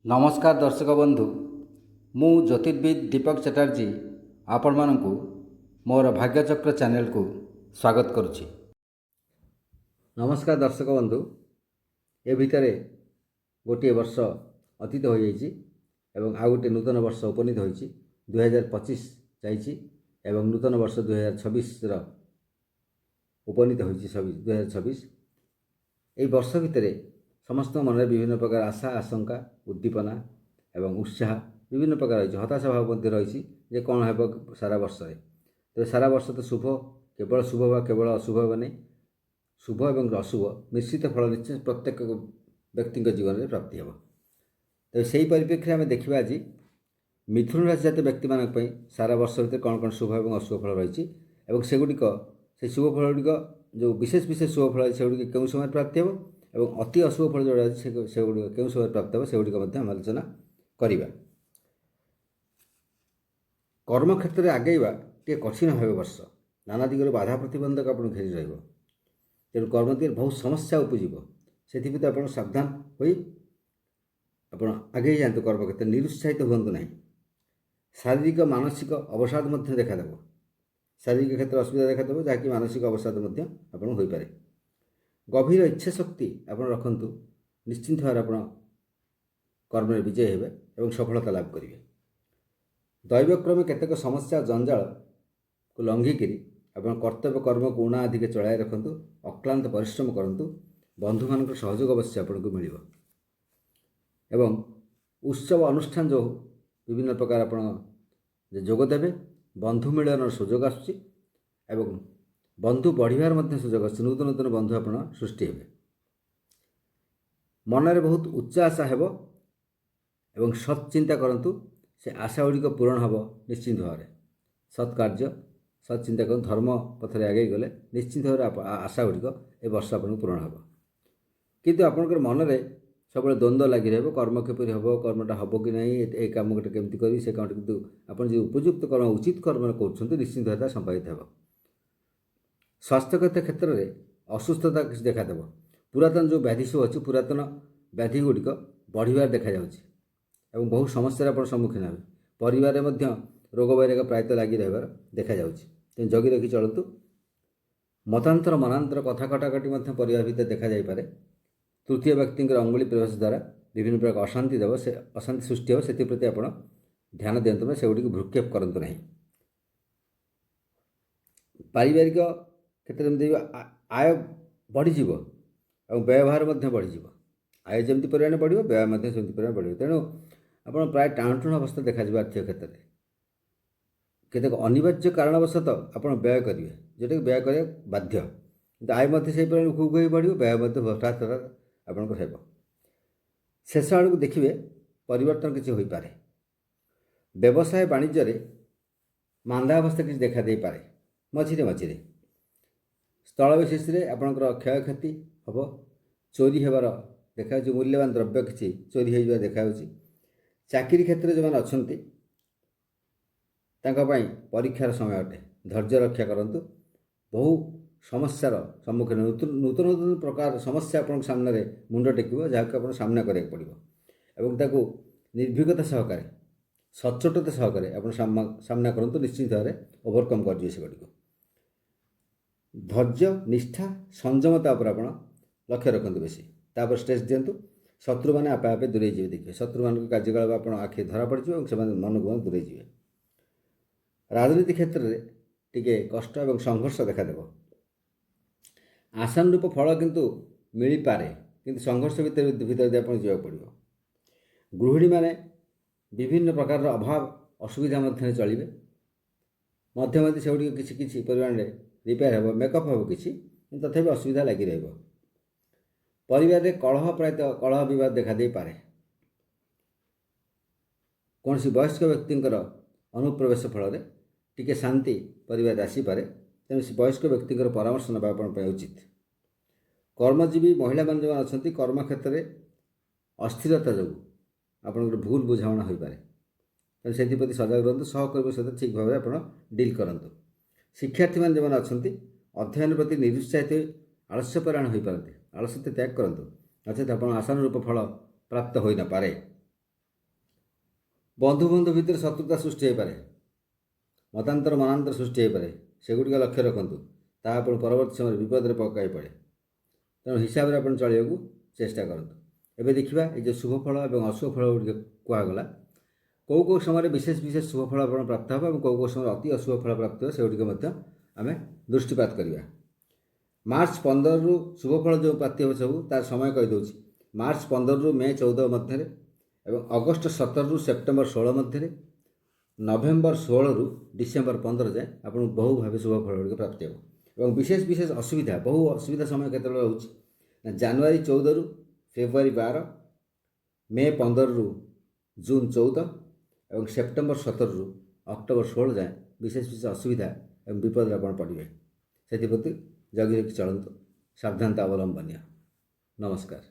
नमस्कार दर्शक बंधु मु ज्योतिर्विद दीपक चटर्जी आपण मानकु मोर भाग्यचक्र चैनल को स्वागत करुच्ची। नमस्कार दर्शक बंधु ए भितर गोटे वर्ष अतीत हो जाइए एवं आ गोटे नूतन वर्ष उपनीत हो 2025 जाइए नूतन वर्ष 2026 उपनीत हो 2026 ये वर्ष भितर समस्त मन में विभिन्न प्रकार आशा आशंका उद्दीपना एवं उत्साह विभिन्न प्रकार रही हताशा भाव रही जे कौन है सारा वर्ष में। तो सारा वर्ष तो शुभ केवल शुभ व केवल अशुभ बने शुभ एवं अशुभ मिश्रित फल निश्चय प्रत्येक व्यक्ति जीवन में प्राप्ति हे। तो सही परिप्रेक्षी आम देखा आज मिथुन राशि जात व्यक्ति मानक सारा वर्ष भर कौन कौन शुभ और अशुभ फल रही से गुड़िक से शुभ फल गुड़िक जो विशेष विशेष शुभ फल से गुड़िक क्यों समय प्राप्ति हे और अति अशुभ फल जोड़ा से गुड़िक क्यों समय प्राप्त हे से गुड़िक आलोचना करवा। कर्म क्षेत्र में आगेवा टे कठिन भाव वर्ष नाना दिगल बाधा प्रतिबंधक आप घेरी रहा तेणु कर्म दिगरे बहुत समस्या उपजीव से आप सावधान हो आगे जातु कर्म क्षेत्र निरुत्साहित हूँ ना। शारीरिक मानसिक अवसाद देखादेव शारीरिक क्षेत्र असुविधा देखादेव जहाँकि मानसिक अवसाद हो पारे। गभीर इच्छा शक्ति आप रखु निश्चिंत भाव आप कर्म में विजय हे और सफलता लाभ करेंगे। दैवक्रमे केतेक समस्या जंजाल को लंघिकी आप कर्तव्य कर्म को उणा अधिक चलाई रखु अक्लांत परिश्रम करूँ बंधु मान सहयोग अवश्य आपको मिल एवं उत्सव अनुष्ठान जो विभिन्न प्रकार आप जोगदेवे बंधु मिलन सुजोग आसुच्ची एवं बंधु बढ़िबार सुजोग आसुच्ची नूतन नूतन बंधु आप सृष्टि हे। मन में बहुत उच्च आशा हे एवं सत्चिंता करूँ से आशा गुड़िक पूरण हम निश्चिंत भाव में सत्कार्य सत्चिंता कर धर्म पथरे आगे गले निश्चिंत भाव में आशा गुड़िक ए वर्ष आप पूरण हम किंतु आपंकर मन में सब द्वंद्व लगी रहा कर्म किपरि हम कर्मटा हम कि नहीं ये कम गोटे केमती करी से कम कितु आप उपयुक्त कर्म उचित कर्म कर निश्चिंत भाव संपादित हो। स्वास्थ्यगत क्षेत्र में असुस्थता किसी देखादेव पुरातन जो व्याधि सब अच्छी पुरातन व्याधि गुड़िक बढ़िबार देखा एवं बहुत समस्या आप सम्मुखीन हे। परिवार में रोग वैराग प्रायतः लगी रहा देखा तेणु जगी रखी चलतु। मतांतर मनांतर कथा कटाकटी परिवार भितर देखा जापे। तृतीय व्यक्ति अंगुली प्रवेश द्वारा विभिन्न प्रकार अशांति देव से अशांति सृष्टि हो से आप ध्यान दिंतु ना से गुड़ी भ्रूक्षेप करूँ ना। पारिवारिक क्षेत्र में आय बढ़ीज और व्यवहार बढ़ीज आय जमी परिमाण बढ़ व्यय से परिमाण बढ़ तेणु आप प्राय टाणटुण अवस्था देखा आर्थिक क्षेत्र में केतेक अनिवार्य कारणवशत आप व्यय करेंगे जोटा कि व्यय करा बाध्य किंतु आय से परिमाण खूब बढ़ व्यय हठात आपंकर हे। शेष आड़ को देखिए परिवर्तन किसी हो पारे। व्यवसाय वाणिज्य मांदावस्था किसी देखा दे पारे मझिरे मझिरे स्थल विशेष आपंकर क्षय क्षति हम चोरी होबार देखा मूल्यवान द्रव्य किसी चोरी हो देखा चाकरी क्षेत्र जो मैंने अच्छा परीक्षार समय अटे धैर्य रक्षा करूँ बहु समस्यार सम्मुखीन नूतन नूतन प्रकार समस्या आप सामने मुंड टेक जहाँ आप सामना करा पड़ो एवं ताकू निर्भीकता सहकारे सचोटता सहकारे आप सामना करूँ निश्चित भाव में ओवरकम कर से गुड़ी धैर्य निष्ठा संयमता पर आप लक्ष्य रखते बेसी तापर स्ट्रेस दिंतु शत्रु मैंने आपे आपे दूरे जी देखिए शत्रु मान कार्यकलाप आप आखि धरा पड़ से मन को दूरे जी। राजनीति क्षेत्र में टिके कष्ट और संघर्ष देखादेव आशानुरूप फल किंतु मिल पारे किंतु संघर्ष भीतर आप जावाक पड़ो। गृहिणी मैंने विभिन्न प्रकार अभाव असुविधा मध्य चलिए मध्य मध्य से गुड़ी किसी किसी परिमाण में रिपेयर हो मेकअप हो किसी तथापि असुविधा लगी रही। परिवार में कलह प्रायतः कलह विवाद देखा दे पारे। कौन सी वयस्क व्यक्ति अनुप्रवेश फल टिके शांति परिवार आसीपे तेणु से वयस्क व्यक्ति परामर्श ना उचित। कर्मजीवी महिला मान जो अच्छा कर्म क्षेत्र में अस्थिरता जो आप भूल बुझाणा हो पारे तेणु से सजग रुहतु सहकर्मी सहित ठीक भाव में आप डील करूँ। शिक्षार्थी मान जो अच्छा अध्ययन प्रति निरुत्साहित आलस्यपरायण हो पारती आलस्य त्याग करूँ नचेत आप आशानुरूप फल प्राप्त हो न पारे ବନ୍ଧୁ ବନ୍ଧୁ ଭିତରେ ଶତ୍ରୁତା ସୃଷ୍ଟି ହୋଇପାରେ, ମନାନ୍ତର ସୃଷ୍ଟି ହୋଇପାରେ, ସେଗୁଡ଼ିକ ଲକ୍ଷ୍ୟ ରଖନ୍ତୁ। ତାହା ଆପଣ ପରବର୍ତ୍ତୀ ସମୟରେ ବିପଦରେ ପକାଇ ପଡ଼େ। ତେଣୁ ହିସାବରେ ଆପଣ ଚଳିବାକୁ ଚେଷ୍ଟା କରନ୍ତୁ। ଏବେ ଦେଖିବା ଏଇ ଯେଉଁ ଶୁଭ ଫଳ ଏବଂ ଅଶୁଭ ଫଳ ଗୁଡ଼ିକ କୁହାଗଲା, କେଉଁ ସମୟରେ ବିଶେଷ ଶୁଭ ଫଳ ଆପଣ ପ୍ରାପ୍ତ ହେବ ଏବଂ କେଉଁ ସମୟରେ ଅତି ଅଶୁଭ ଫଳ ପ୍ରାପ୍ତ ହେବ, ସେଗୁଡ଼ିକ ମଧ୍ୟ ଆମେ ଦୃଷ୍ଟିପାତ କରିବା। ମାର୍ଚ୍ଚ 15ରୁ ଶୁଭ ଫଳ ଯେଉଁ ପ୍ରାପ୍ତି ହେବ ସବୁ ତାର ସମୟ କହିଦେଉଛି। ମାର୍ଚ୍ଚ 15ରୁ ମେ 14 ମଧ୍ୟରେ ଏବଂ ଅଗଷ୍ଟ 17ରୁ ସେପ୍ଟେମ୍ବର 16 ମଧ୍ୟରେ, ନଭେମ୍ବର 16ରୁ ଡିସେମ୍ବର 15 ଯାଏଁ ଆପଣଙ୍କୁ ବହୁ ଭାବେ ଶୁଭ ଫଳ ଗୁଡ଼ିକ ପ୍ରାପ୍ତି ହେବ। ଏବଂ ବିଶେଷ ଅସୁବିଧା, ବହୁ ଅସୁବିଧା ସମୟ କେତେବେଳେ ରହୁଛି ନା ଜାନୁଆରୀ 14ରୁ ଫେବୃଆରୀ 12, ମେ 15ରୁ ଜୁନ୍ 14 ଏବଂ ସେପ୍ଟେମ୍ବର 17ରୁ ଅକ୍ଟୋବର 16 ଯାଏଁ ବିଶେଷ ଅସୁବିଧା ଏବଂ ବିପଦରେ ଆପଣ ପଡ଼ିବେ। ସେଥିପ୍ରତି ଜଗି ରଖି ଚଳନ୍ତୁ, ସାବଧାନତା ଅବଲମ୍ବନୀୟ। ନମସ୍କାର।